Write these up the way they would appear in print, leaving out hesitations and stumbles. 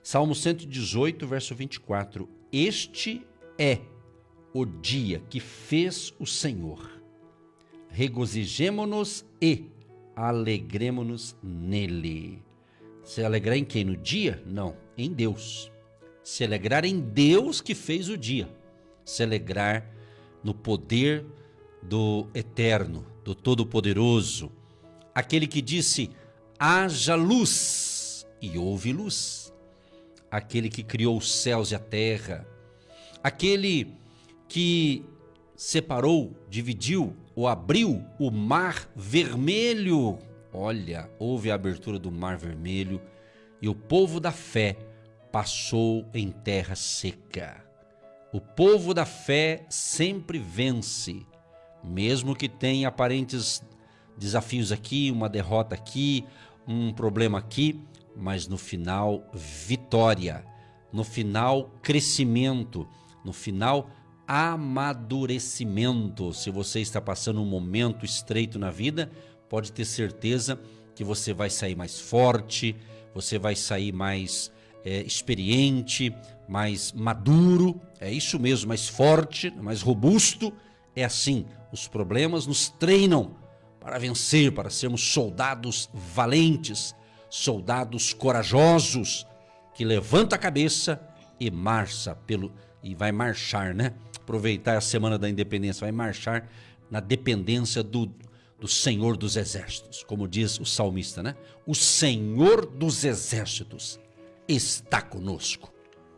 Salmo 118, verso 24. Este é o dia que fez o Senhor. Regozijemo-nos e alegremo-nos nele. Se alegrar em quem? No dia? Não, em Deus. Se alegrar em Deus que fez o dia. Se alegrar no poder do Eterno, do Todo-Poderoso. Aquele que disse, haja luz, e houve luz. Aquele que criou os céus e a terra. Aquele que separou, dividiu ou abriu o mar vermelho. Olha, houve a abertura do mar vermelho e o povo da fé passou em terra seca. O povo da fé sempre vence, mesmo que tenha aparentes desafios aqui, uma derrota aqui, um problema aqui, mas no final, vitória, no final, crescimento, no final, amadurecimento. Se você está passando um momento estreito na vida, pode ter certeza que você vai sair mais forte, você vai sair mais experiente, mais maduro, é isso mesmo, mais forte, mais robusto. É assim, os problemas nos treinam para vencer, para sermos soldados valentes, soldados corajosos, que levanta a cabeça e marcha e vai marchar, né? Aproveitar a semana da independência, vai marchar na dependência do Senhor dos Exércitos, como diz o salmista, né? O Senhor dos Exércitos está conosco.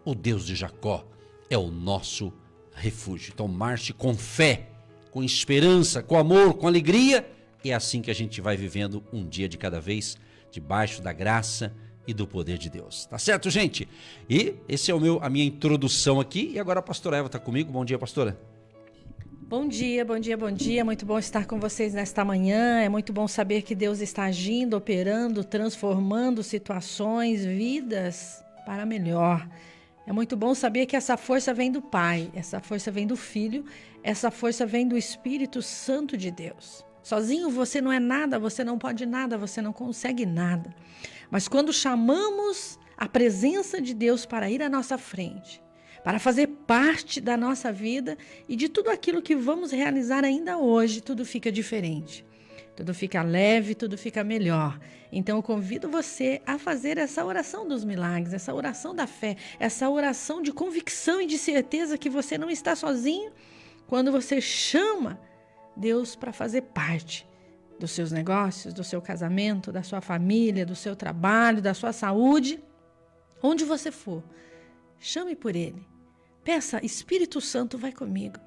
O Deus de Jacó é o nosso refúgio. Então marche com fé, com esperança, com amor, com alegria. É assim que a gente vai vivendo um dia de cada vez, debaixo da graça e do poder de Deus. Tá certo, gente? E esse é a minha introdução aqui. E agora a pastora Eva está comigo. Bom dia, pastora. Bom dia, bom dia, bom dia. Muito bom estar com vocês nesta manhã. É muito bom saber que Deus está agindo, operando, transformando situações, vidas para melhor. É muito bom saber que essa força vem do Pai, essa força vem do Filho, essa força vem do Espírito Santo de Deus. Sozinho você não é nada, você não pode nada, você não consegue nada. Mas quando chamamos a presença de Deus para ir à nossa frente, para fazer parte da nossa vida e de tudo aquilo que vamos realizar ainda hoje, tudo fica diferente. Tudo fica leve, tudo fica melhor. Então eu convido você a fazer essa oração dos milagres, essa oração da fé, essa oração de convicção e de certeza que você não está sozinho quando você chama Deus para fazer parte dos seus negócios, do seu casamento, da sua família, do seu trabalho, da sua saúde, onde você for. Chame por Ele. Peça, Espírito Santo, vai comigo.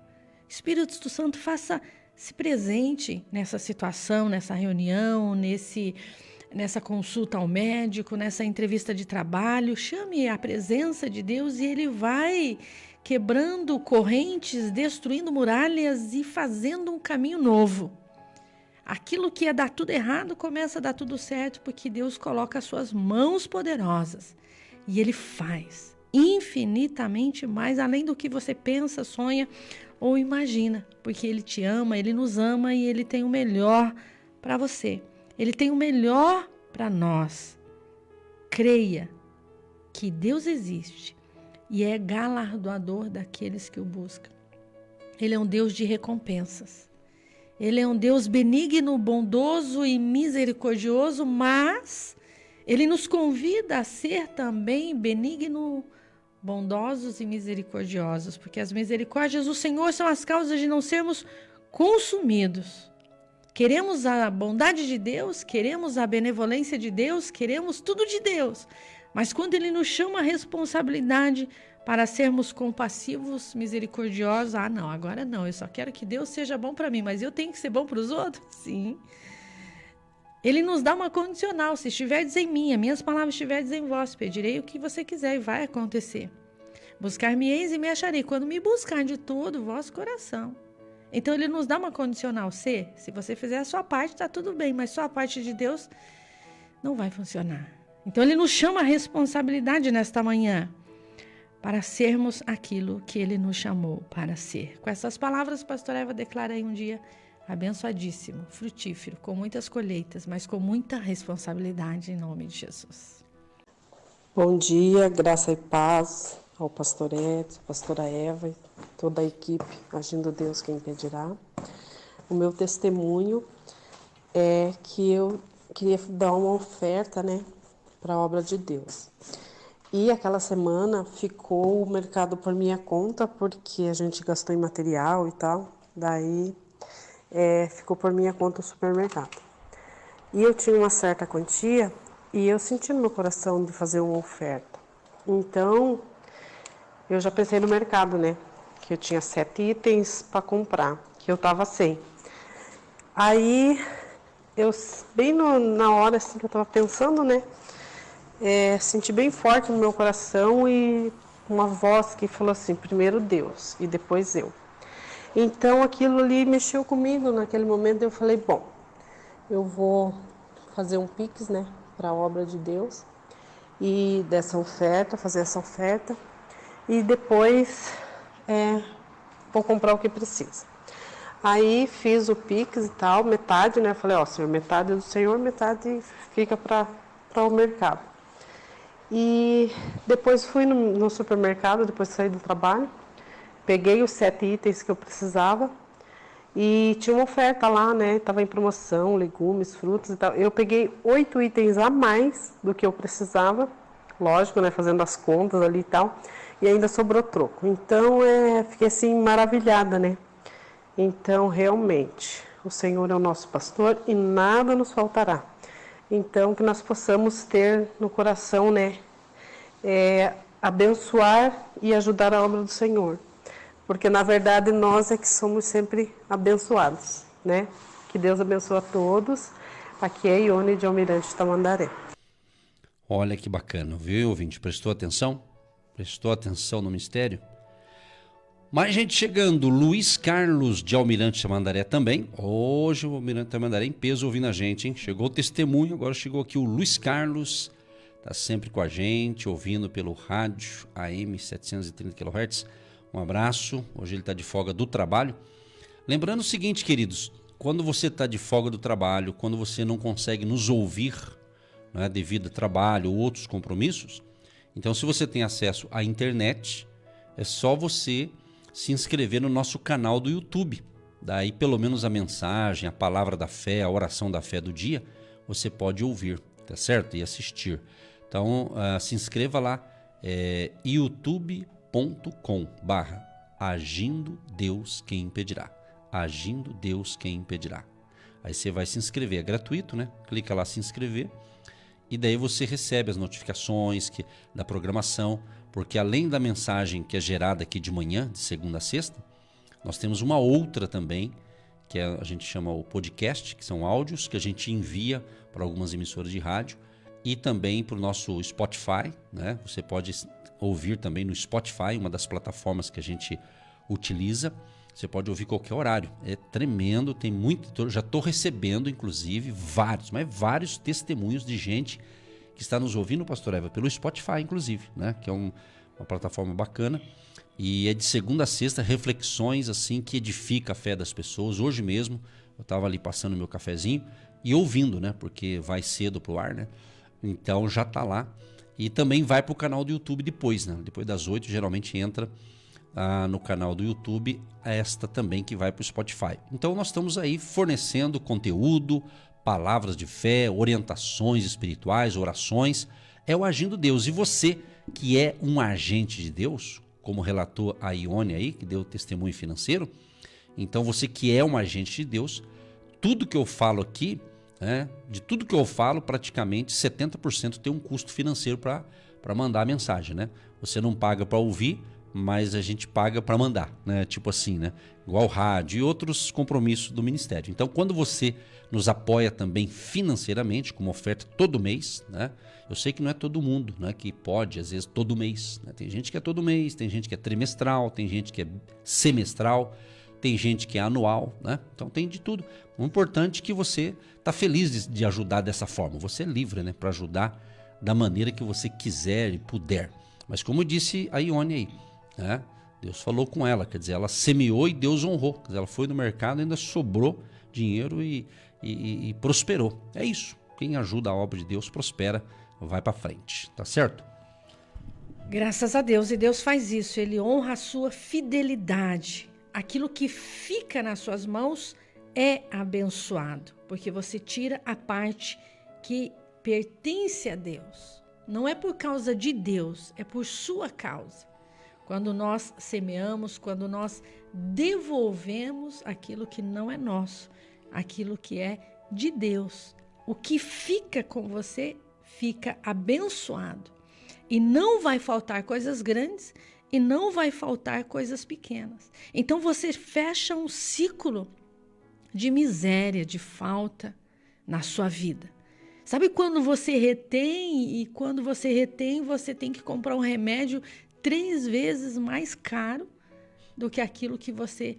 Espírito Santo, faça-se presente nessa situação, nessa reunião, nessa consulta ao médico, nessa entrevista de trabalho. Chame a presença de Deus e Ele vai quebrando correntes, destruindo muralhas e fazendo um caminho novo. Aquilo que ia dar tudo errado começa a dar tudo certo, porque Deus coloca as suas mãos poderosas e Ele faz infinitamente mais além do que você pensa, sonha ou imagina, porque Ele te ama, Ele nos ama e Ele tem o melhor para você. Ele tem o melhor para nós. Creia que Deus existe e é galardoador daqueles que o buscam. Ele é um Deus de recompensas. Ele é um Deus benigno, bondoso e misericordioso, mas Ele nos convida a ser também benigno, bondosos e misericordiosos, porque as misericórdias do Senhor são as causas de não sermos consumidos. Queremos a bondade de Deus, queremos a benevolência de Deus, queremos tudo de Deus, mas quando Ele nos chama a responsabilidade para sermos compassivos, misericordiosos, não, agora não, eu só quero que Deus seja bom para mim, mas eu tenho que ser bom para os outros? Sim. Ele nos dá uma condicional, se estiverdes em mim, as minhas palavras estiverdes em vós, pedirei o que você quiser e vai acontecer. Buscar-me-eis e me acharei, quando me buscar de todo o vosso coração. Então Ele nos dá uma condicional, se você fizer a sua parte, está tudo bem, mas só a parte de Deus não vai funcionar. Então Ele nos chama a responsabilidade nesta manhã, para sermos aquilo que Ele nos chamou para ser. Com essas palavras, pastor Eva declara aí um dia abençoadíssimo, frutífero, com muitas colheitas, mas com muita responsabilidade em nome de Jesus. Bom dia, graça e paz ao pastor Edson, pastora Eva e toda a equipe Agindo Deus Quem Impedirá. O meu testemunho é que eu queria dar uma oferta, para a obra de Deus. E aquela semana ficou o mercado por minha conta, porque a gente gastou em material e tal, daí ficou por minha conta o supermercado. E eu tinha uma certa quantia e eu senti no meu coração de fazer uma oferta. Então, eu já pensei no mercado, que eu tinha 7 itens para comprar, que eu estava sem. Aí, bem na hora assim, que eu estava pensando, senti bem forte no meu coração e uma voz que falou assim, primeiro Deus e depois eu. Então, aquilo ali mexeu comigo naquele momento. Eu falei, bom, eu vou fazer um Pix, para a obra de Deus e fazer essa oferta e depois vou comprar o que precisa. Aí fiz o Pix e tal, metade, falei, Senhor, metade é do Senhor, metade fica para o mercado. E depois fui no supermercado, depois saí do trabalho, peguei os 7 itens que eu precisava e tinha uma oferta lá, estava em promoção, legumes, frutas e tal. Eu peguei 8 itens a mais do que eu precisava, lógico, fazendo as contas ali e tal, e ainda sobrou troco. Então, fiquei assim maravilhada, Então, realmente, o Senhor é o nosso pastor e nada nos faltará. Então, que nós possamos ter no coração, abençoar e ajudar a obra do Senhor. Porque, na verdade, nós é que somos sempre abençoados, Que Deus abençoe a todos. Aqui é Ione de Almirante Tamandaré. Olha que bacana, viu, ouvinte? Prestou atenção? Prestou atenção no mistério? Mais gente chegando, Luiz Carlos de Almirante Tamandaré também. Hoje o Almirante Tamandaré em peso ouvindo a gente, hein? Chegou o testemunho, agora chegou aqui o Luiz Carlos, tá sempre com a gente, ouvindo pelo rádio AM 730 kHz. Um abraço, hoje ele está de folga do trabalho. Lembrando o seguinte, queridos, quando você está de folga do trabalho, quando você não consegue nos ouvir, devido a trabalho ou outros compromissos, então se você tem acesso à internet, é só você se inscrever no nosso canal do YouTube. Daí pelo menos a mensagem, a palavra da fé, a oração da fé do dia, você pode ouvir, tá certo? E assistir. Então se inscreva lá, youtube.com/Agindo Deus Quem Impedirá. Agindo Deus Quem Impedirá. Aí você vai se inscrever, é gratuito, Clica lá se inscrever e daí você recebe as notificações da programação, porque além da mensagem que é gerada aqui de manhã, de segunda a sexta, nós temos uma outra também, que a gente chama o podcast, que são áudios que a gente envia para algumas emissoras de rádio e também para o nosso Spotify, Você pode ouvir também no Spotify, uma das plataformas que a gente utiliza. Você pode ouvir qualquer horário. É tremendo, tem muito. Já estou recebendo, inclusive, vários testemunhos de gente que está nos ouvindo, Pastor Eva, pelo Spotify, inclusive, que é uma plataforma bacana. E é de segunda a sexta, reflexões assim que edifica a fé das pessoas. Hoje mesmo, eu estava ali passando meu cafezinho e ouvindo, porque vai cedo pro ar, Então já está lá. E também vai para o canal do YouTube depois, Depois das 8, geralmente entra no canal do YouTube, esta também que vai para o Spotify. Então nós estamos aí fornecendo conteúdo, palavras de fé, orientações espirituais, orações. É o Agindo Deus. E você que é um agente de Deus, como relatou a Ione aí, que deu testemunho financeiro, então você que é um agente de Deus, tudo que eu falo aqui, de tudo que eu falo, praticamente 70% tem um custo financeiro para mandar a mensagem, Você não paga para ouvir, mas a gente paga para mandar, Tipo assim, Igual rádio e outros compromissos do ministério. Então, quando você nos apoia também financeiramente, como oferta todo mês, Eu sei que não é todo mundo, que pode, às vezes, todo mês. Tem gente que é todo mês, tem gente que é trimestral, tem gente que é semestral, tem gente que é anual, Então tem de tudo. O importante é que você está feliz de ajudar dessa forma. Você é livre, para ajudar da maneira que você quiser e puder. Mas como disse a Ione aí, Deus falou com ela, quer dizer, ela semeou e Deus honrou. Quer dizer, ela foi no mercado e ainda sobrou dinheiro e prosperou. É isso. Quem ajuda a obra de Deus prospera, vai para frente, tá certo? Graças a Deus, e Deus faz isso, Ele honra a sua fidelidade. Aquilo que fica nas suas mãos é abençoado, porque você tira a parte que pertence a Deus. Não é por causa de Deus, é por sua causa. Quando nós semeamos, quando nós devolvemos aquilo que não é nosso, aquilo que é de Deus, o que fica com você fica abençoado. E não vai faltar coisas grandes e não vai faltar coisas pequenas. Então você fecha um ciclo de miséria, de falta na sua vida. Sabe quando você retém, e quando você retém, você tem que comprar um remédio 3 vezes mais caro do que aquilo que você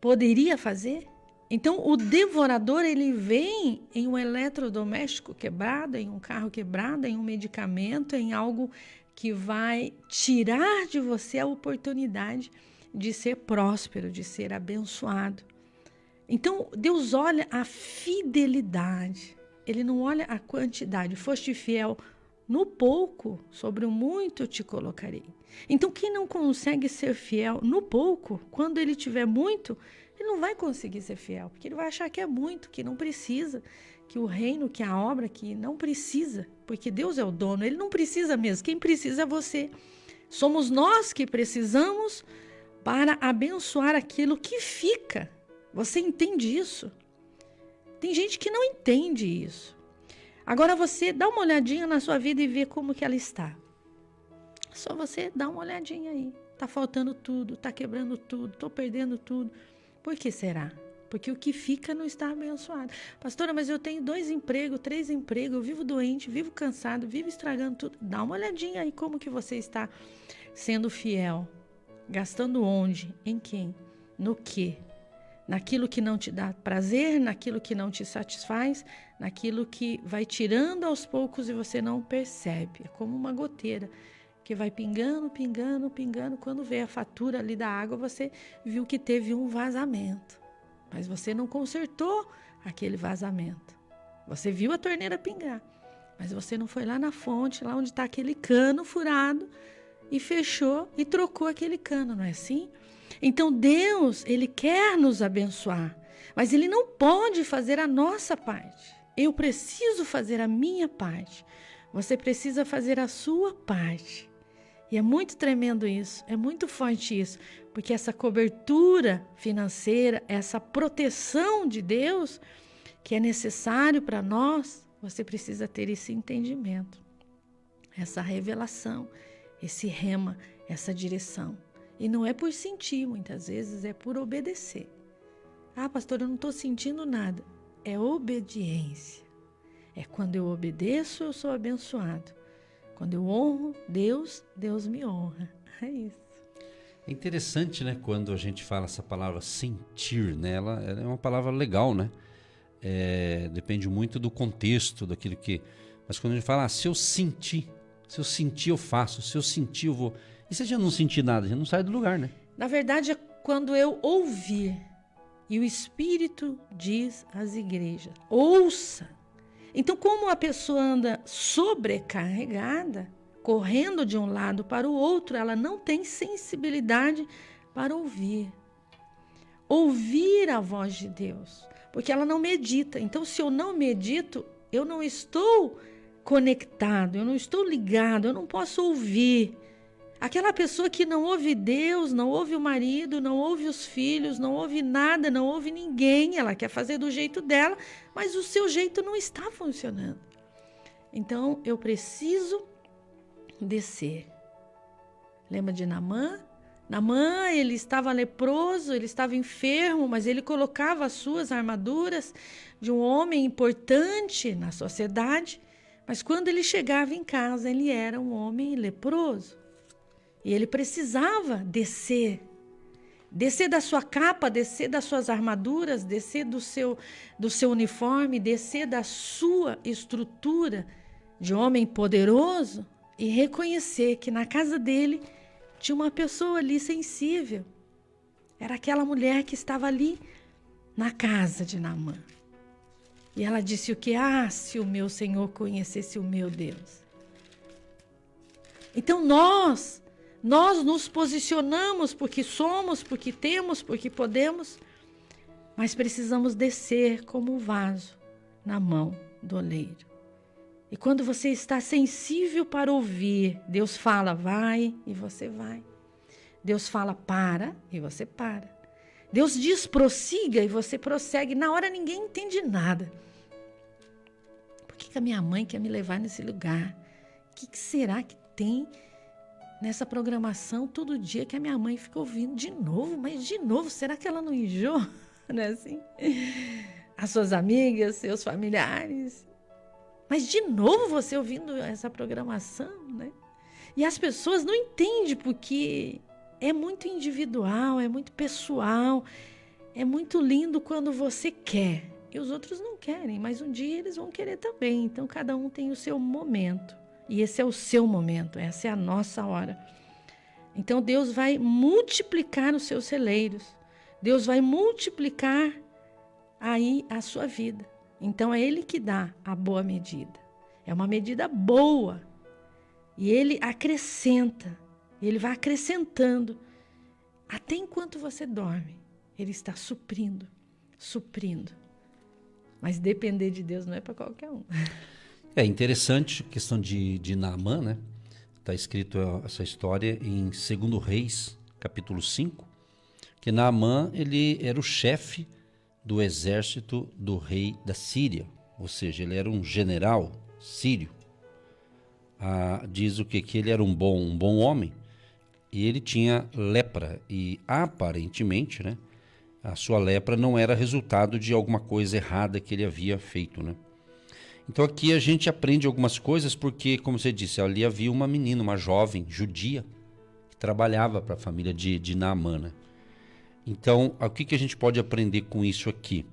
poderia fazer? Então, o devorador, ele vem em um eletrodoméstico quebrado, em um carro quebrado, em um medicamento, em algo que vai tirar de você a oportunidade de ser próspero, de ser abençoado. Então, Deus olha a fidelidade, Ele não olha a quantidade. Foste fiel no pouco, sobre o muito te colocarei. Então, quem não consegue ser fiel no pouco, quando ele tiver muito, ele não vai conseguir ser fiel, porque ele vai achar que é muito, que não precisa, que o reino, que a obra, que não precisa, porque Deus é o dono, ele não precisa mesmo, quem precisa é você. Somos nós que precisamos para abençoar aquilo que fica. Você entende isso? Tem gente que não entende isso. Agora você dá uma olhadinha na sua vida e vê como que ela está. Só você dá uma olhadinha aí. Tá faltando tudo, tá quebrando tudo, tô perdendo tudo. Por que será? Porque o que fica não está abençoado. Pastora, mas eu tenho 2 empregos, 3 empregos, eu vivo doente, vivo cansado, vivo estragando tudo. Dá uma olhadinha aí como que você está sendo fiel. Gastando onde? Em quem? No quê? Naquilo que não te dá prazer, naquilo que não te satisfaz, naquilo que vai tirando aos poucos e você não percebe. É como uma goteira que vai pingando, pingando, pingando. Quando vê a fatura ali da água, você viu que teve um vazamento. Mas você não consertou aquele vazamento. Você viu a torneira pingar, mas você não foi lá na fonte, lá onde está aquele cano furado, e fechou e trocou aquele cano, não é assim? Então Deus, Ele quer nos abençoar, mas Ele não pode fazer a nossa parte. Eu preciso fazer a minha parte. Você precisa fazer a sua parte. E é muito tremendo isso, é muito forte isso, porque essa cobertura financeira, essa proteção de Deus, que é necessário para nós, você precisa ter esse entendimento, essa revelação, esse rema, essa direção. E não é por sentir, muitas vezes é por obedecer. Ah, pastor, eu não estou sentindo nada. É obediência. É quando eu obedeço, eu sou abençoado. Quando eu honro Deus, Deus me honra. É isso. É interessante, né? Quando a gente fala essa palavra sentir, né? Ela é uma palavra legal, né? Depende muito do contexto, daquilo que... Mas quando a gente fala, se eu sentir eu faço, se eu sentir eu vou... E se a gente não sentir nada, a gente não sai do lugar, né? Na verdade, é quando eu ouvir. E o Espírito diz às igrejas, ouça. Então, como a pessoa anda sobrecarregada, correndo de um lado para o outro, ela não tem sensibilidade para ouvir. Ouvir a voz de Deus, porque ela não medita. Então, se eu não medito, eu não estou conectado, eu não estou ligado, eu não posso ouvir. Aquela pessoa que não ouve Deus, não ouve o marido, não ouve os filhos, não ouve nada, não ouve ninguém, ela quer fazer do jeito dela, mas o seu jeito não está funcionando. Então, eu preciso descer. Lembra de Naamã? Naamã, ele estava leproso, ele estava enfermo, mas ele colocava as suas armaduras de um homem importante na sociedade, mas quando ele chegava em casa, ele era um homem leproso. E ele precisava descer da sua capa, descer das suas armaduras, descer do seu uniforme, descer da sua estrutura de homem poderoso e reconhecer que na casa dele tinha uma pessoa ali sensível. Era aquela mulher que estava ali na casa de Naamã. E ela disse o quê? Ah, se o meu Senhor conhecesse o meu Deus. Então nós nos posicionamos porque somos, porque temos, porque podemos, mas precisamos descer como um vaso na mão do oleiro. E quando você está sensível para ouvir, Deus fala, vai, e você vai. Deus fala, para, e você para. Deus diz, prossiga, e você prossegue. Na hora ninguém entende nada. Por que a minha mãe quer me levar nesse lugar? O que será que tem nessa programação todo dia que a minha mãe fica ouvindo de novo? Mas de novo, será que ela não enjoa? Não é assim? As suas amigas, seus familiares. Mas de novo você ouvindo essa programação, né? E as pessoas não entendem porque é muito individual, é muito pessoal, é muito lindo quando você quer. E os outros não querem, mas um dia eles vão querer também. Então cada um tem o seu momento. E esse é o seu momento, essa é a nossa hora. Então Deus vai multiplicar os seus celeiros. Deus vai multiplicar aí a sua vida. Então é Ele que dá a boa medida. É uma medida boa. E Ele acrescenta. Ele vai acrescentando. Até enquanto você dorme, Ele está suprindo. Mas depender de Deus não é para qualquer um. É interessante a questão de Naamã, né? Está escrito essa história em 2 Reis, capítulo 5, que Naamã, ele era o chefe do exército do rei da Síria, ou seja, ele era um general sírio. Diz o quê? Que ele era um bom homem e ele tinha lepra e aparentemente, né, a sua lepra não era resultado de alguma coisa errada que ele havia feito, né? Então aqui a gente aprende algumas coisas porque, como você disse, ali havia uma menina, uma jovem judia que trabalhava para a família de Naamã, né? Então, o que a gente pode aprender com isso aqui?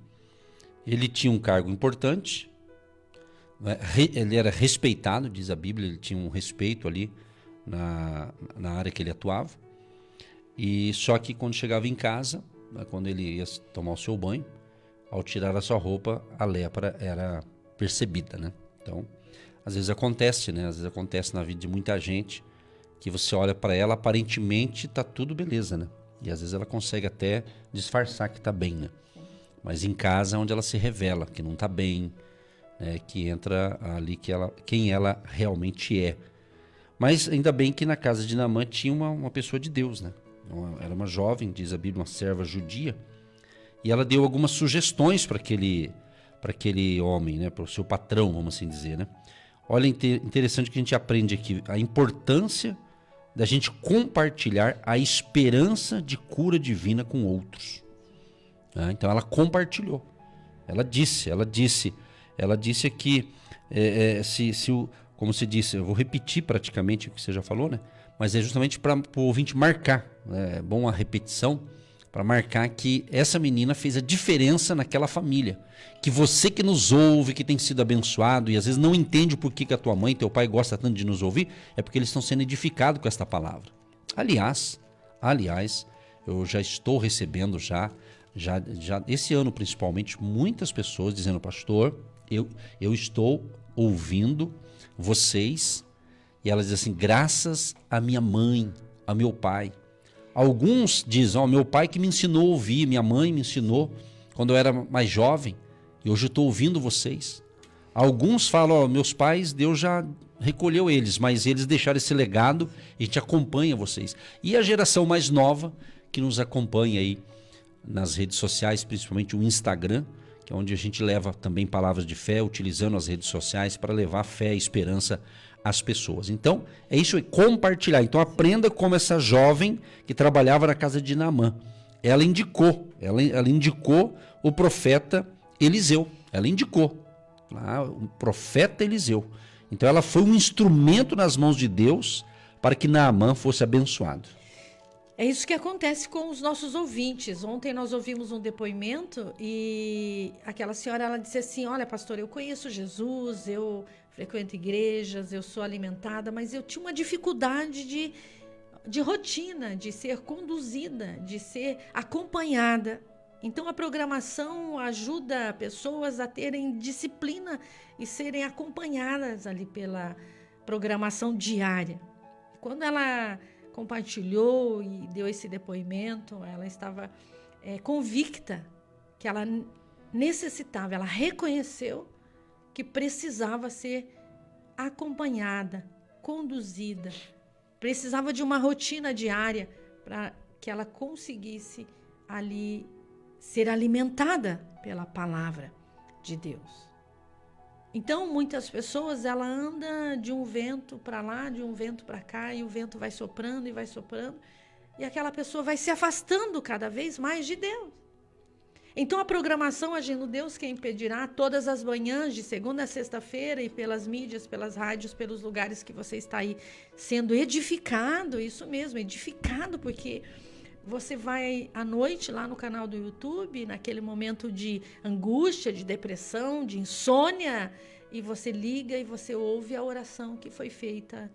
Ele tinha um cargo importante, né? Ele era respeitado, diz a Bíblia, ele tinha um respeito ali na área que ele atuava. E só que quando chegava em casa, né, quando ele ia tomar o seu banho, ao tirar a sua roupa, a lepra era percebida, né? Então, às vezes acontece, né? Às vezes acontece na vida de muita gente que você olha para ela, aparentemente tá tudo beleza, né? E às vezes ela consegue até disfarçar que está bem, né? Mas em casa é onde ela se revela que não está bem, né? Que entra ali quem ela realmente é. Mas ainda bem que na casa de Naamã tinha uma pessoa de Deus, né? Era uma jovem, diz a Bíblia, uma serva judia. E ela deu algumas sugestões para aquele homem, né? Para o seu patrão, vamos assim dizer, né? Olha, interessante que a gente aprende aqui a importância da gente compartilhar a esperança de cura divina com outros. Então ela compartilhou. Ela disse que como se disse, eu vou repetir praticamente o que você já falou, né? Mas é justamente para o ouvinte marcar. É bom a repetição para marcar que essa menina fez a diferença naquela família. Que você que nos ouve, que tem sido abençoado e às vezes não entende o porquê que a tua mãe e teu pai gostam tanto de nos ouvir, é porque eles estão sendo edificados com esta palavra. Aliás, eu já estou recebendo já esse ano principalmente, muitas pessoas dizendo, pastor, eu estou ouvindo vocês, e elas dizem assim, graças a minha mãe, a meu pai. Alguns dizem, meu pai que me ensinou a ouvir, minha mãe me ensinou quando eu era mais jovem, e hoje eu estou ouvindo vocês. Alguns falam, meus pais, Deus já recolheu eles, mas eles deixaram esse legado e a gente acompanha vocês. E a geração mais nova que nos acompanha aí nas redes sociais, principalmente o Instagram, que é onde a gente leva também palavras de fé, utilizando as redes sociais para levar fé e esperança às pessoas. Então, é isso aí, compartilhar. Então, aprenda como essa jovem que trabalhava na casa de Naamã. Ela indicou o profeta Eliseu. Ela indicou o profeta Eliseu. Então, ela foi um instrumento nas mãos de Deus para que Naamã fosse abençoado. É isso que acontece com os nossos ouvintes. Ontem nós ouvimos um depoimento e aquela senhora, ela disse assim, olha, pastor, eu conheço Jesus, eu frequento igrejas, eu sou alimentada, mas eu tinha uma dificuldade de rotina, de ser conduzida, de ser acompanhada. Então a programação ajuda pessoas a terem disciplina e serem acompanhadas ali pela programação diária. quando ela compartilhou e deu esse depoimento, ela estava convicta que ela necessitava, ela reconheceu que precisava ser acompanhada, conduzida, precisava de uma rotina diária para que ela conseguisse ali ser alimentada pela palavra de Deus. Então, muitas pessoas, ela anda de um vento para lá, de um vento para cá, e o vento vai soprando, e aquela pessoa vai se afastando cada vez mais de Deus. Então, a programação Agindo Deus, quem impedirá, todas as manhãs, de segunda a sexta-feira, e pelas mídias, pelas rádios, pelos lugares que você está aí sendo edificado, isso mesmo, edificado, porque você vai à noite lá no canal do YouTube, naquele momento de angústia, de depressão, de insônia, e você liga e você ouve a oração que foi feita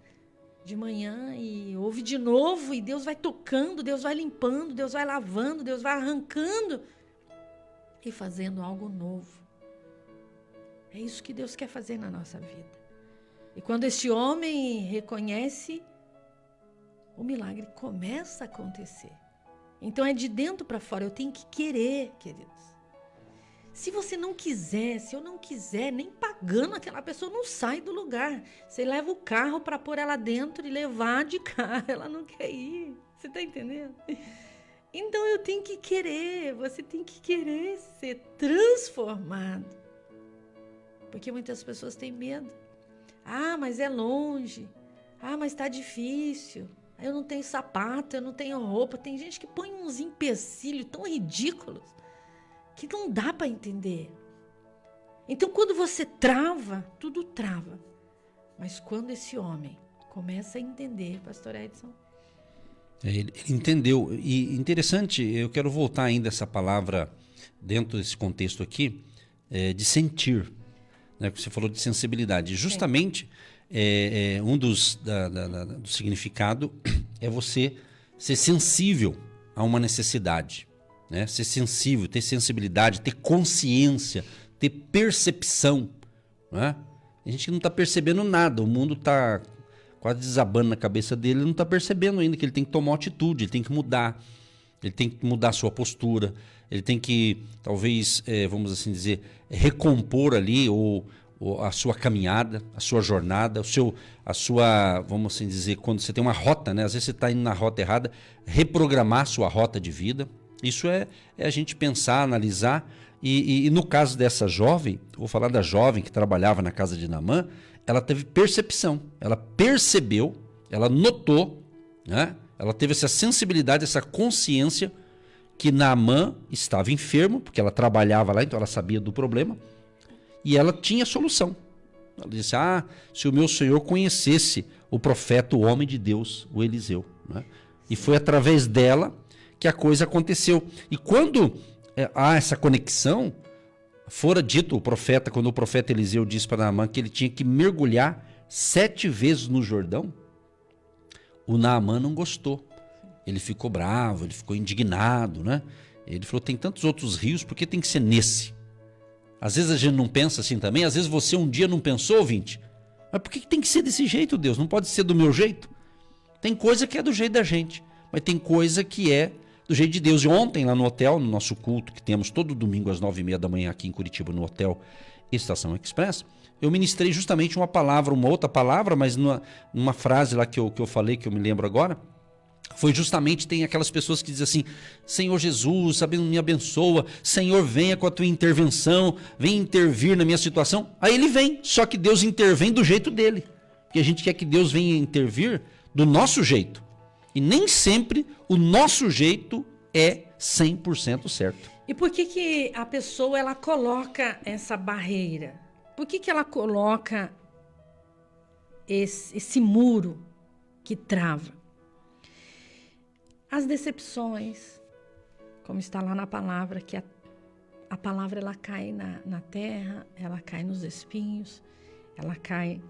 de manhã, e ouve de novo, e Deus vai tocando, Deus vai limpando, Deus vai lavando, Deus vai arrancando, e fazendo algo novo. É isso que Deus quer fazer na nossa vida. E quando este homem reconhece, o milagre começa a acontecer. Então é de dentro para fora, eu tenho que querer, queridos. Se você não quiser, se eu não quiser, nem pagando, aquela pessoa não sai do lugar. Você leva o carro para pôr ela dentro e levar de carro, ela não quer ir. Você está entendendo? Então eu tenho que querer, você tem que querer ser transformado. Porque muitas pessoas têm medo. Ah, mas é longe. Ah, mas está difícil. Eu não tenho sapato, eu não tenho roupa. Tem gente que põe uns empecilhos tão ridículos que não dá para entender. Então, quando você trava, tudo trava. Mas quando esse homem começa a entender, Pastor Edson, ele entendeu. E interessante, eu quero voltar ainda essa palavra dentro desse contexto aqui, de sentir, né? Você falou de sensibilidade. Justamente, um do significado é você ser sensível a uma necessidade, né? Ser sensível, ter sensibilidade, ter consciência, ter percepção, né? A gente não está percebendo nada, o mundo está quase desabando na cabeça dele, ele não está percebendo ainda que ele tem que tomar uma atitude, ele tem que mudar a sua postura, ele tem que, talvez, vamos assim dizer, recompor ali ou a sua caminhada, a sua jornada, a sua, vamos assim dizer, quando você tem uma rota, né? Às vezes você está indo na rota errada, reprogramar a sua rota de vida. Isso é a gente pensar, analisar. E no caso dessa jovem, vou falar da jovem que trabalhava na casa de Naamã, ela teve percepção, ela percebeu, ela notou, né? Ela teve essa sensibilidade, essa consciência que Naamã estava enfermo, porque ela trabalhava lá, então ela sabia do problema, e ela tinha solução. Ela disse, se o meu Senhor conhecesse o profeta, o homem de Deus, o Eliseu, né? E foi através dela que a coisa aconteceu. E quando há essa conexão, fora dito o profeta, quando o profeta Eliseu disse para Naamã que ele tinha que mergulhar 7 vezes no Jordão, o Naamã não gostou. Ele ficou bravo, ele ficou indignado, né? Ele falou, tem tantos outros rios, por que tem que ser nesse? Às vezes a gente não pensa assim também, às vezes você um dia não pensou, ouvinte, mas por que tem que ser desse jeito, Deus? Não pode ser do meu jeito? Tem coisa que é do jeito da gente, mas tem coisa que é do jeito de Deus. E ontem lá no hotel, no nosso culto que temos todo domingo às 9h30 da manhã aqui em Curitiba, no Hotel Estação Express, eu ministrei justamente uma palavra, uma outra palavra, mas numa frase lá que eu falei, que eu me lembro agora, foi justamente, tem aquelas pessoas que dizem assim, Senhor Jesus, me abençoa, Senhor, venha com a tua intervenção, vem intervir na minha situação. Aí ele vem, só que Deus intervém do jeito dele, porque a gente quer que Deus venha intervir do nosso jeito. E nem sempre o nosso jeito é 100% certo. E por que a pessoa ela coloca essa barreira? Por que ela coloca esse muro que trava? As decepções, como está lá na palavra, que a palavra ela cai na terra, ela cai nos espinhos, ela cai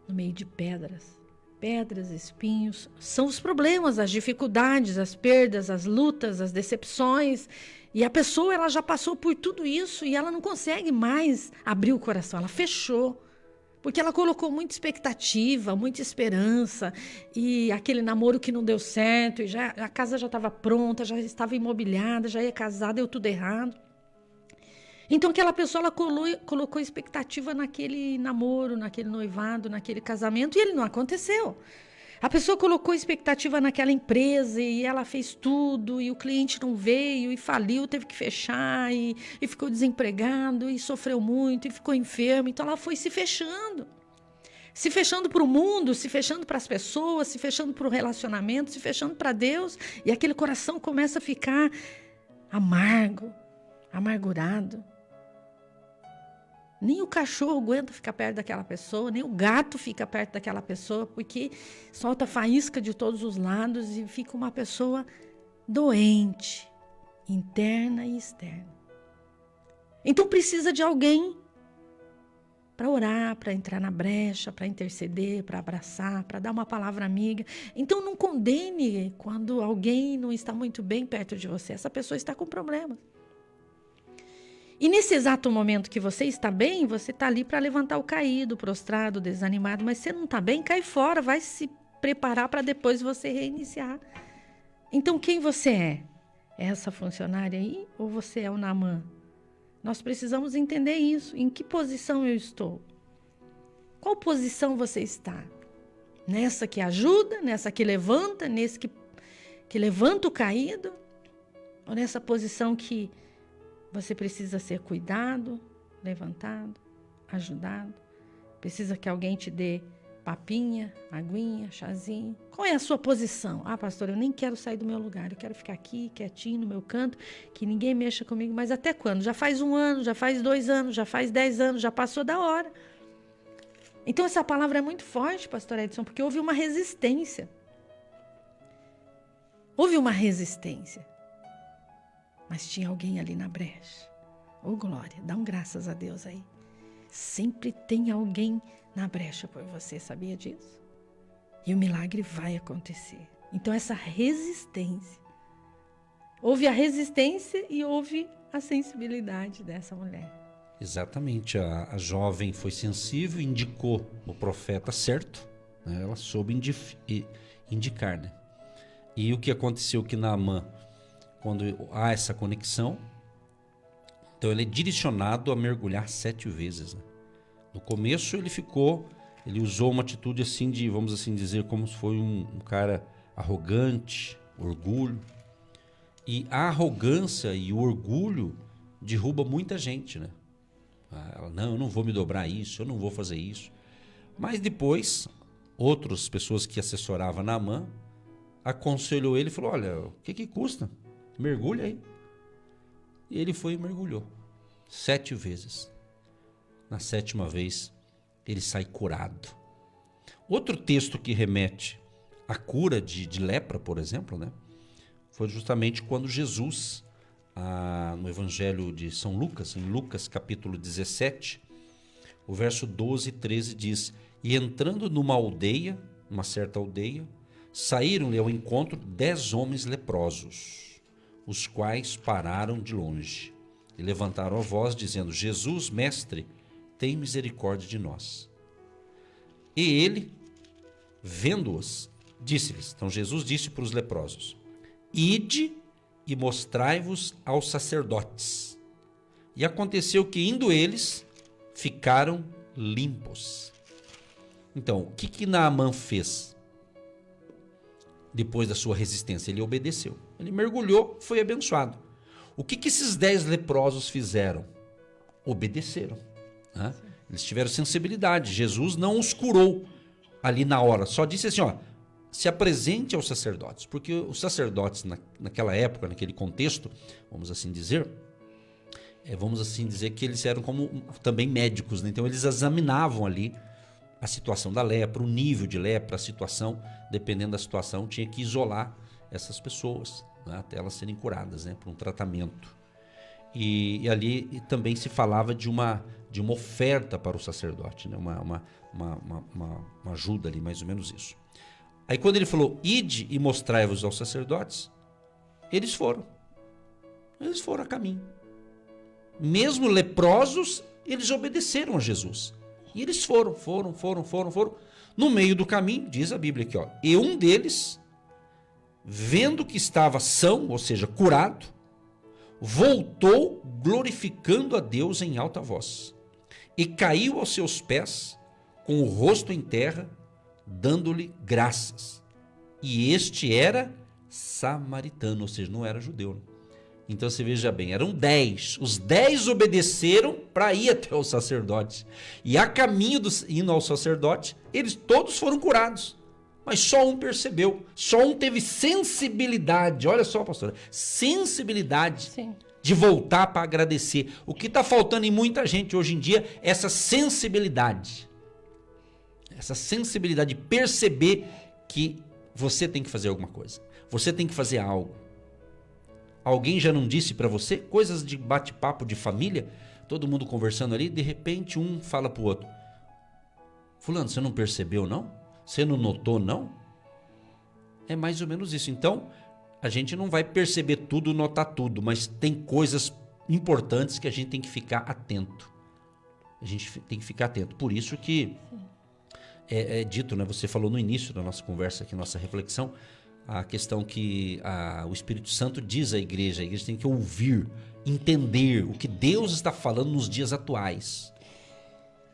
no meio de pedras. Pedras, espinhos, são os problemas, as dificuldades, as perdas, as lutas, as decepções. E a pessoa ela já passou por tudo isso e ela não consegue mais abrir o coração, ela fechou. Porque ela colocou muita expectativa, muita esperança, e aquele namoro que não deu certo, e a casa já estava pronta, já estava imobiliada, já ia casar, deu tudo errado. Então aquela pessoa ela colocou expectativa naquele namoro, naquele noivado, naquele casamento, e ele não aconteceu. A pessoa colocou expectativa naquela empresa e ela fez tudo, e o cliente não veio, e faliu, teve que fechar, e ficou desempregado, e sofreu muito, e ficou enfermo. Então ela foi se fechando para o mundo, se fechando para as pessoas, se fechando para o relacionamento, se fechando para Deus, e aquele coração começa a ficar amargurado. Nem o cachorro aguenta ficar perto daquela pessoa, nem o gato fica perto daquela pessoa, porque solta faísca de todos os lados e fica uma pessoa doente, interna e externa. Então precisa de alguém para orar, para entrar na brecha, para interceder, para abraçar, para dar uma palavra amiga. Então não condene quando alguém não está muito bem perto de você. Essa pessoa está com problema. E nesse exato momento que você está bem, você está ali para levantar o caído, prostrado, desanimado, mas você não está bem, cai fora, vai se preparar para depois você reiniciar. Então quem você é? É essa funcionária aí ou você é o Naamã? Nós precisamos entender isso. Em que posição eu estou? Qual posição você está? Nessa que ajuda, nessa que levanta, nesse que levanta o caído? Ou nessa posição que você precisa ser cuidado, levantado, ajudado? Precisa que alguém te dê papinha, aguinha, chazinho? Qual é a sua posição? Ah, pastor, eu nem quero sair do meu lugar. Eu quero ficar aqui, quietinho, no meu canto, que ninguém mexa comigo. Mas até quando? Já faz 1 ano, já faz 2 anos, já faz 10 anos, já passou da hora. Então essa palavra é muito forte, pastor Edson, porque houve uma resistência. Houve uma resistência. Mas tinha alguém ali na brecha. Oh, glória, dá graças a Deus aí. Sempre tem alguém na brecha por você, sabia disso? E o milagre vai acontecer. Então essa resistência. Houve a resistência e houve a sensibilidade dessa mulher. Exatamente, a jovem foi sensível, indicou o profeta certo, né? Ela soube indicar, né? E o que aconteceu que Naamã, quando há essa conexão, então ele é direcionado a mergulhar 7 vezes. Né? No começo ele usou uma atitude assim de, vamos assim dizer, como se foi um cara arrogante, orgulho. E a arrogância e o orgulho derruba muita gente, né? Ela, não, eu não vou me dobrar isso, eu não vou fazer isso. Mas depois, outras pessoas que assessoravam Naamã aconselhou ele e falou, olha, o que custa? Mergulha aí. E ele foi e mergulhou 7 vezes. Na 7ª vez, ele sai curado. Outro texto que remete à cura de lepra, por exemplo, né, foi justamente quando Jesus, no Evangelho de São Lucas, em Lucas capítulo 17, o verso 12 e 13 diz, e entrando numa aldeia, uma certa aldeia, saíram-lhe ao encontro 10 homens leprosos, os quais pararam de longe e levantaram a voz, dizendo, Jesus, mestre, tem misericórdia de nós. E ele, vendo-os, disse-lhes, então Jesus disse para os leprosos, ide e mostrai-vos aos sacerdotes. E aconteceu que, indo eles, ficaram limpos. Então, o que Naamã fez? Depois da sua resistência, ele obedeceu. Ele mergulhou, foi abençoado. O que esses 10 leprosos fizeram? Obedeceram. Né? Eles tiveram sensibilidade. Jesus não os curou ali na hora. Só disse assim, ó, se apresente aos sacerdotes. Porque os sacerdotes, naquela época, naquele contexto, vamos assim dizer que eles eram como também médicos. Né? Então, eles examinavam ali a situação da lepra, o nível de lepra, a situação, dependendo da situação, tinha que isolar essas pessoas, né, até elas serem curadas, né, por um tratamento. E ali também se falava de uma oferta para o sacerdote, né, uma ajuda ali, mais ou menos isso. Aí quando ele falou, ide e mostrai-vos aos sacerdotes, eles foram a caminho. Mesmo leprosos, eles obedeceram a Jesus. E eles foram. No meio do caminho, diz a Bíblia aqui, ó, e um deles, vendo que estava são, ou seja, curado, voltou glorificando a Deus em alta voz e caiu aos seus pés com o rosto em terra, dando-lhe graças. E este era samaritano, ou seja, não era judeu. Então você veja bem, eram 10. Os 10 obedeceram para ir até o sacerdote. E a caminho indo ao sacerdote, eles todos foram curados. Mas só um percebeu, só um teve sensibilidade. Olha só, pastora, sensibilidade. Sim. De voltar para agradecer. O que está faltando em muita gente hoje em dia é essa sensibilidade. Essa sensibilidade de perceber que você tem que fazer alguma coisa. Você tem que fazer algo. Alguém já não disse para você coisas de bate-papo de família? Todo mundo conversando ali, de repente um fala pro outro: fulano, você não percebeu não? Você não notou não? É mais ou menos isso. Então, a gente não vai perceber tudo, notar tudo, mas tem coisas importantes que a gente tem que ficar atento. A gente tem que ficar atento. Por isso que é dito, né? Você falou no início da nossa conversa aqui, nossa reflexão, a questão que o Espírito Santo diz à igreja. A igreja tem que ouvir, entender o que Deus está falando nos dias atuais.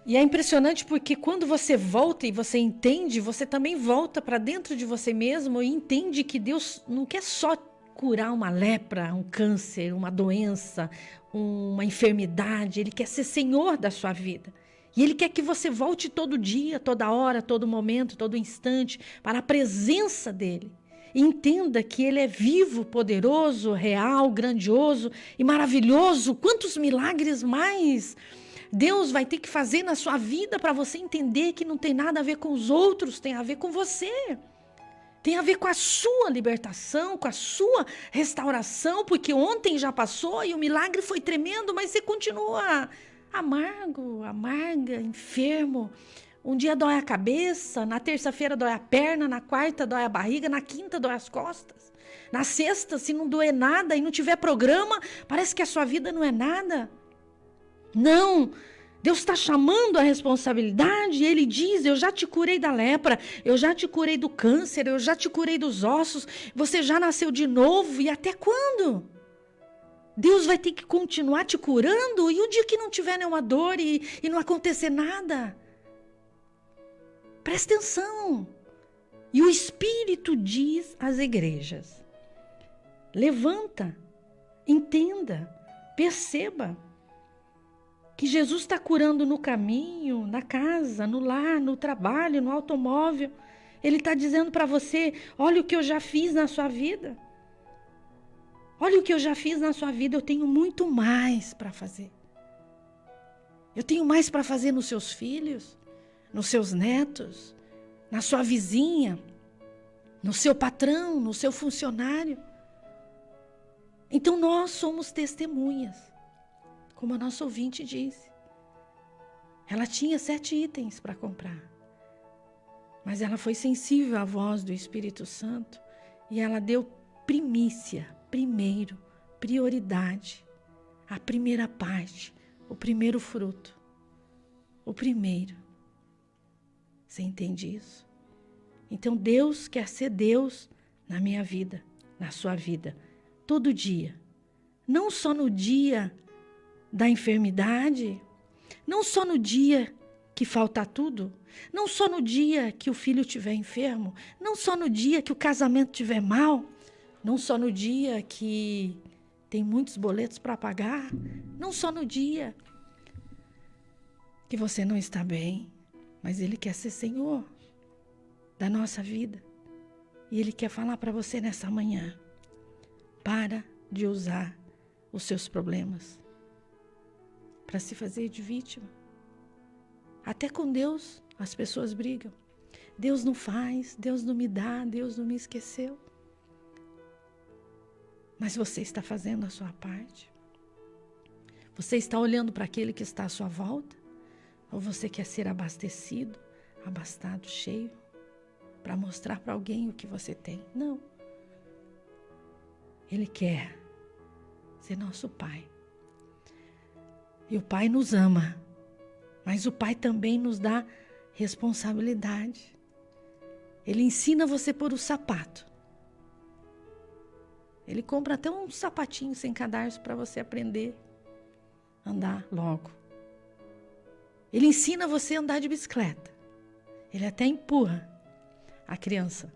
E é impressionante porque quando você volta e você entende, você também volta para dentro de você mesmo e entende que Deus não quer só curar uma lepra, um câncer, uma doença, uma enfermidade. Ele quer ser Senhor da sua vida. E Ele quer que você volte todo dia, toda hora, todo momento, todo instante para a presença dEle. E entenda que Ele é vivo, poderoso, real, grandioso e maravilhoso. Quantos milagres mais Deus vai ter que fazer na sua vida para você entender que não tem nada a ver com os outros, tem a ver com você. Tem a ver com a sua libertação, com a sua restauração, porque ontem já passou e o milagre foi tremendo, mas você continua amargo, amarga, enfermo. Um dia dói a cabeça, na terça-feira dói a perna, na quarta dói a barriga, na quinta dói as costas. Na sexta, se não doer nada e não tiver programa, parece que a sua vida não é nada. Não, Deus está chamando a responsabilidade e Ele diz: eu já te curei da lepra, eu já te curei do câncer, eu já te curei dos ossos, você já nasceu de novo. E até quando? Deus vai ter que continuar te curando e o dia que não tiver nenhuma dor e não acontecer nada? Presta atenção. E o Espírito diz às igrejas: levanta, entenda, perceba que Jesus está curando no caminho, na casa, no lar, no trabalho, no automóvel. Ele está dizendo para você: olha o que eu já fiz na sua vida. Olha o que eu já fiz na sua vida, eu tenho muito mais para fazer. Eu tenho mais para fazer nos seus filhos, nos seus netos, na sua vizinha, no seu patrão, no seu funcionário. Então nós somos testemunhas. Como a nossa ouvinte disse, ela tinha 7 itens para comprar, mas ela foi sensível à voz do Espírito Santo e ela deu primícia, primeiro, prioridade, a primeira parte, o primeiro fruto, o primeiro. Você entende isso? Então Deus quer ser Deus na minha vida, na sua vida, todo dia, não só no dia da enfermidade, não só no dia que falta tudo, não só no dia que o filho estiver enfermo, não só no dia que o casamento estiver mal, não só no dia que tem muitos boletos para pagar, não só no dia que você não está bem, mas Ele quer ser Senhor da nossa vida. E Ele quer falar para você nessa manhã: para de usar os seus problemas para se fazer de vítima. Até com Deus as pessoas brigam. Deus não faz, Deus não me dá, Deus não me esqueceu. Mas você está fazendo a sua parte? Você está olhando para aquele que está à sua volta? Ou você quer ser abastecido, abastado, cheio, para mostrar para alguém o que você tem? Não. Ele quer ser nosso Pai. E o Pai nos ama, Mas o Pai também nos dá responsabilidade. Ele ensina você a pôr o sapato. Ele compra até um sapatinho sem cadarço para você aprender a andar logo. Ele ensina você a andar de bicicleta. Ele até empurra a criança.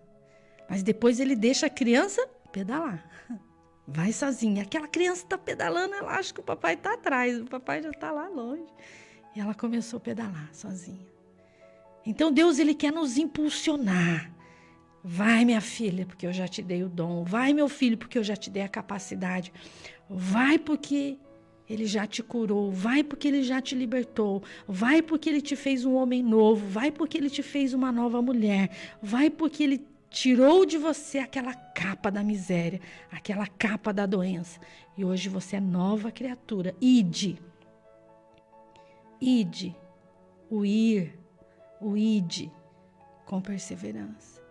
Mas depois ele deixa a criança pedalar. Vai sozinha. Aquela criança está pedalando, ela acha que o papai está atrás. O papai já está lá longe. E ela começou a pedalar sozinha. Então Deus, ele quer nos impulsionar. Vai, minha filha, porque eu já te dei o dom. Vai, meu filho, porque eu já te dei a capacidade. Vai, porque ele já te curou. Vai, porque ele já te libertou. Vai, porque ele te fez um homem novo. Vai, porque ele te fez uma nova mulher. Vai, porque ele tirou de você aquela capa da miséria, aquela capa da doença. E hoje você é nova criatura. Ide. Ide. O ide com perseverança.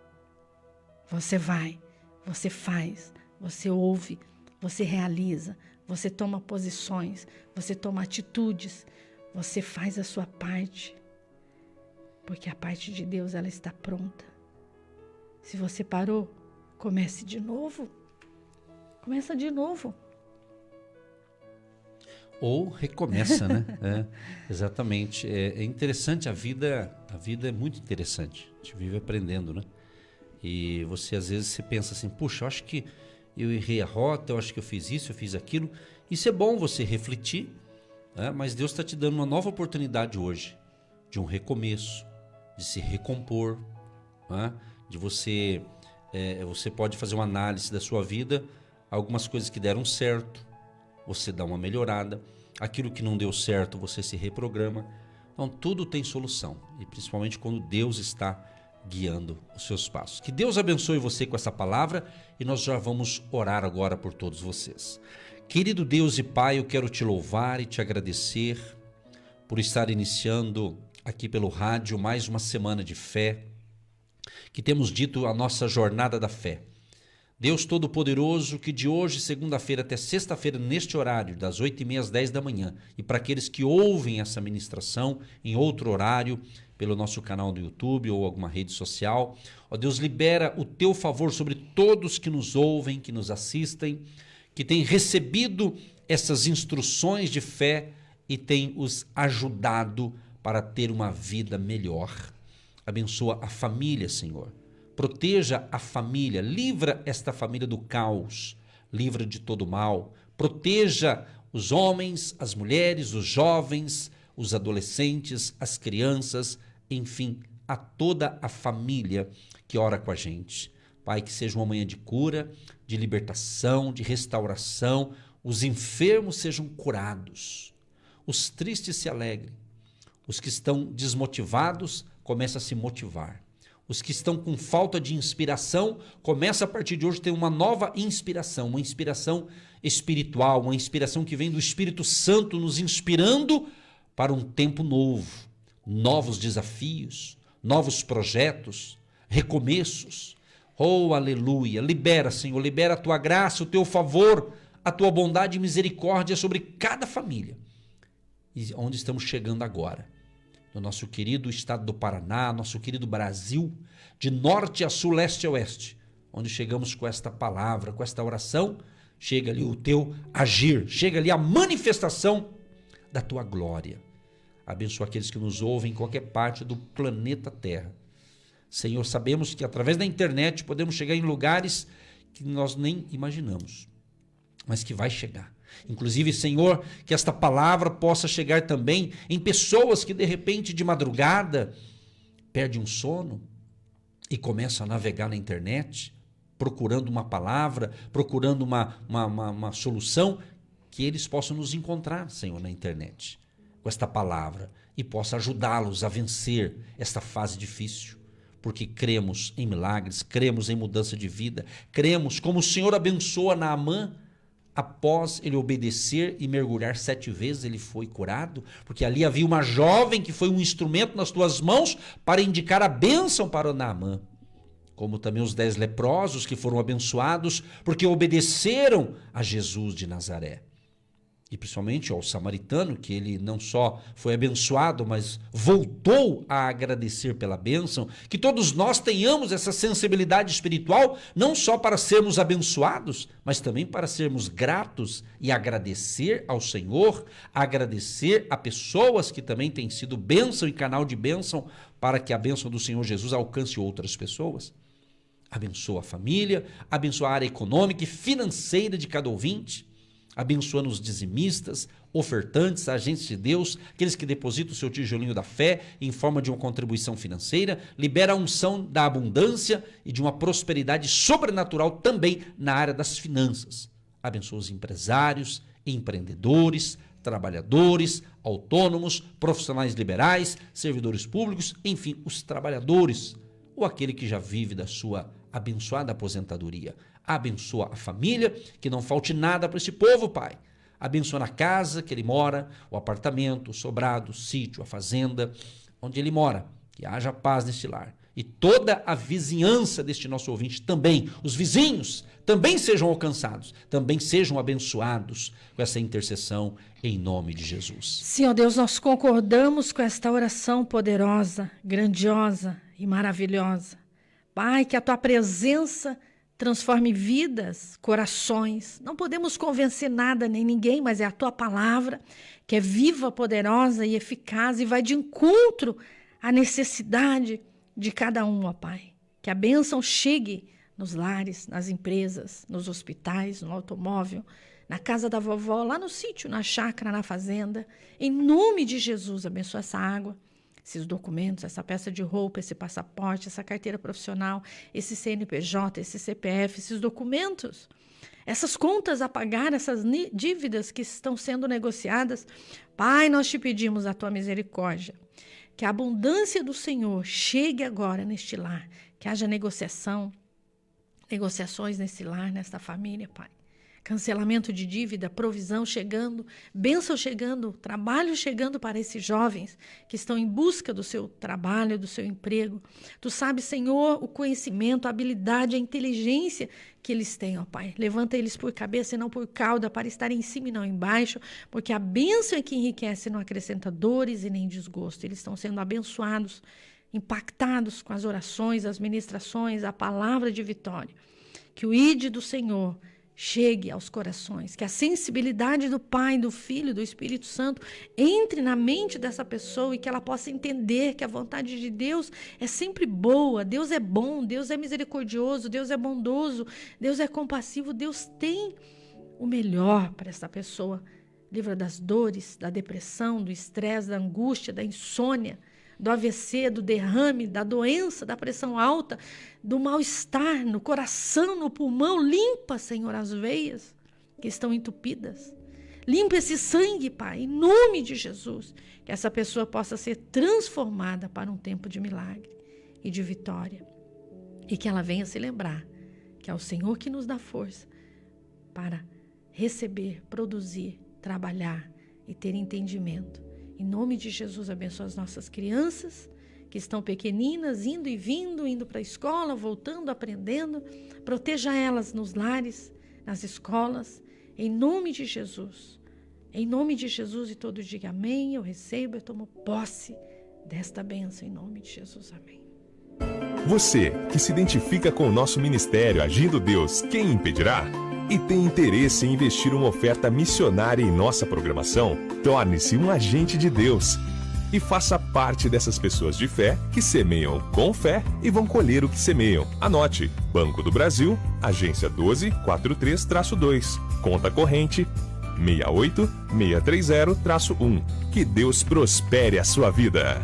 Você vai, você faz, você ouve, você realiza, você toma posições, você toma atitudes, você faz a sua parte, porque a parte de Deus, ela está pronta. Se você parou, comece de novo. Começa de novo. Ou recomeça, né? Exatamente. É interessante, a vida é muito interessante. A gente vive aprendendo, né? E você, às vezes, você pensa assim, puxa, eu acho que eu errei a rota, eu acho que eu fiz isso, eu fiz aquilo. Isso é bom você refletir, né? Mas Deus está te dando uma nova oportunidade hoje, de um recomeço, de se recompor, né? De você, você pode fazer uma análise da sua vida, algumas coisas que deram certo, você dá uma melhorada, aquilo que não deu certo, você se reprograma. Então, tudo tem solução, e principalmente quando Deus está guiando os seus passos. Que Deus abençoe você com essa palavra, e nós já vamos orar agora por todos vocês. Querido Deus e Pai, eu quero te louvar e te agradecer por estar iniciando aqui pelo rádio mais uma semana de fé, que temos dito a nossa jornada da fé. Deus Todo-Poderoso, que de hoje, segunda-feira até sexta-feira, neste horário, das 8h30 às 10 da manhã, e para aqueles que ouvem essa ministração em outro horário, pelo nosso canal do YouTube ou alguma rede social, ó Deus, libera o teu favor sobre todos que nos ouvem, que nos assistem, que têm recebido essas instruções de fé e têm os ajudado para ter uma vida melhor. Abençoa a família, Senhor. Proteja a família, livra esta família do caos, livra de todo mal, proteja os homens, as mulheres, os jovens, os adolescentes, as crianças, enfim, a toda a família que ora com a gente. Pai, que seja uma manhã de cura, de libertação, de restauração, os enfermos sejam curados, os tristes se alegrem, os que estão desmotivados comecem a se motivar. Os que estão com falta de inspiração, começa a partir de hoje a ter uma nova inspiração, uma inspiração espiritual, uma inspiração que vem do Espírito Santo nos inspirando para um tempo novo, novos desafios, novos projetos, recomeços. Oh, aleluia! Libera, Senhor, libera a tua graça, o teu favor, a tua bondade e misericórdia sobre cada família. E onde estamos chegando agora? No nosso querido estado do Paraná, nosso querido Brasil, de norte a sul, leste a oeste, onde chegamos com esta palavra, com esta oração, chega ali o teu agir, chega ali a manifestação da tua glória. Abençoa aqueles que nos ouvem em qualquer parte do planeta Terra. Senhor, sabemos que através da internet podemos chegar em lugares que nós nem imaginamos, mas que vai chegar. Inclusive, Senhor, que esta palavra possa chegar também em pessoas que de repente de madrugada perdem um sono e começam a navegar na internet, procurando uma palavra, procurando uma solução, que eles possam nos encontrar, Senhor, na internet, com esta palavra, e possa ajudá-los a vencer esta fase difícil, porque cremos em milagres, cremos em mudança de vida, cremos como o Senhor abençoa Naamã. Após ele obedecer e mergulhar 7 vezes, ele foi curado, porque ali havia uma jovem que foi um instrumento nas tuas mãos para indicar a bênção para o Naamã. Como também os 10 leprosos que foram abençoados porque obedeceram a Jesus de Nazaré. e principalmente ao samaritano, que ele não só foi abençoado, mas voltou a agradecer pela bênção, que todos nós tenhamos essa sensibilidade espiritual, não só para sermos abençoados, mas também para sermos gratos e agradecer ao Senhor, agradecer a pessoas que também têm sido bênção e canal de bênção, para que a bênção do Senhor Jesus alcance outras pessoas. Abençoa a família, abençoa a área econômica e financeira de cada ouvinte, abençoando os dizimistas, ofertantes, agentes de Deus, aqueles que depositam o seu tijolinho da fé em forma de uma contribuição financeira, libera a unção da abundância e de uma prosperidade sobrenatural também na área das finanças. Abençoa os empresários, empreendedores, trabalhadores, autônomos, profissionais liberais, servidores públicos, enfim, os trabalhadores, ou aquele que já vive da sua abençoada aposentadoria. Abençoa a família, que não falte nada para esse povo, Pai. Abençoa a casa que ele mora, o apartamento, o sobrado, o sítio, a fazenda, onde ele mora. Que haja paz neste lar. E toda a vizinhança deste nosso ouvinte também, os vizinhos, também sejam alcançados, também sejam abençoados com essa intercessão em nome de Jesus. Sim, ó Deus, nós concordamos com esta oração poderosa, grandiosa e maravilhosa. Pai, que a tua presença transforme vidas, corações. Não podemos convencer nada nem ninguém, mas é a tua palavra que é viva, poderosa e eficaz e vai de encontro à necessidade de cada um, ó Pai. Que a bênção chegue nos lares, nas empresas, nos hospitais, no automóvel, na casa da vovó, lá no sítio, na chácara, na fazenda. Em nome de Jesus, abençoa essa água, esses documentos, essa peça de roupa, esse passaporte, essa carteira profissional, esse CNPJ, esse CPF, esses documentos, essas contas a pagar, essas dívidas que estão sendo negociadas. Pai, nós te pedimos a tua misericórdia, que a abundância do Senhor chegue agora neste lar, que haja negociações nesse lar, nesta família, Pai. Cancelamento de dívida, provisão chegando, bênção chegando, trabalho chegando para esses jovens que estão em busca do seu trabalho, do seu emprego. Tu sabes, Senhor, o conhecimento, a habilidade, a inteligência que eles têm, ó Pai. Levanta eles por cabeça e não por cauda, para estarem em cima e não embaixo, porque a bênção é que enriquece, não acrescenta dores e nem desgosto. Eles estão sendo abençoados, impactados com as orações, as ministrações, a palavra de vitória. Que o ide do Senhor chegue aos corações, que a sensibilidade do Pai, do Filho, do Espírito Santo entre na mente dessa pessoa e que ela possa entender que a vontade de Deus é sempre boa, Deus é bom, Deus é misericordioso, Deus é bondoso, Deus é compassivo, Deus tem o melhor para essa pessoa. Livra das dores, da depressão, do estresse, da angústia, da insônia, do AVC, do derrame, da doença, da pressão alta, do mal-estar no coração, no pulmão. Limpa, Senhor, as veias que estão entupidas. Limpa esse sangue, Pai, em nome de Jesus. Que essa pessoa possa ser transformada para um tempo de milagre e de vitória. E que ela venha se lembrar que é o Senhor que nos dá força para receber, produzir, trabalhar e ter entendimento. Em nome de Jesus, abençoa as nossas crianças que estão pequeninas, indo e vindo, indo para a escola, voltando, aprendendo. Proteja elas nos lares, nas escolas, em nome de Jesus. Em nome de Jesus, e todos digam amém, eu recebo, eu tomo posse desta bênção, em nome de Jesus, amém. Você que se identifica com o nosso ministério Agindo Deus, quem impedirá? E tem interesse em investir uma oferta missionária em nossa programação? Torne-se um agente de Deus e faça parte dessas pessoas de fé que semeiam com fé e vão colher o que semeiam. Anote: Banco do Brasil, agência 1243-2, conta corrente 68630-1. Que Deus prospere a sua vida.